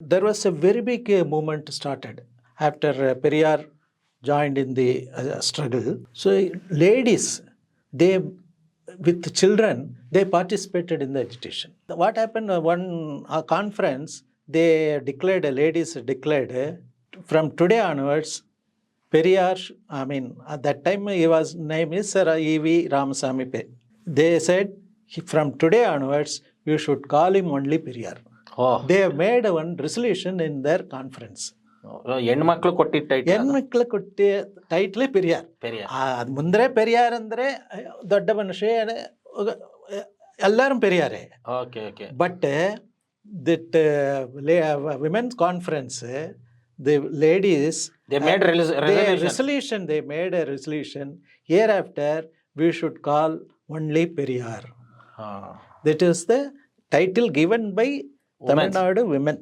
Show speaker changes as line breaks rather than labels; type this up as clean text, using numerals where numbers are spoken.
There was a very big movement started after Periyar joined in the struggle. So ladies, they with children, they participated in the agitation. What happened? One conference, they declared, ladies declared, from today onwards, Periyar, I mean, at that time his name is Sir E.V. Ramasamy. They said, from today onwards, you should call him only Periyar.
Oh.
They have made one resolution in their conference.
ಹೆಣ್ಮಕ್ಳು ಕೊಟ್ಟಿದ್ದ title
ಹೆಣ್ಮಕ್ಳು ಕೊಟ್ಟಿ ಟೈಟ್ಲೇ ಪೆರಿಯಾರ್. ಅದು ಮುಂದ್ರೆ ಪೆರಿಯಾರ್ ಅಂದ್ರೆ ದೊಡ್ಡ ಮನುಷ್ಯ, ಎಲ್ಲರೂ ಪೆರಿಯಾರೇ.
Okay okay.
But that women's conference, the ladies,
they made resolution.
They made a resolution. Hereafter, we should call only Periyar. That is the title given by Tamil Nadu women.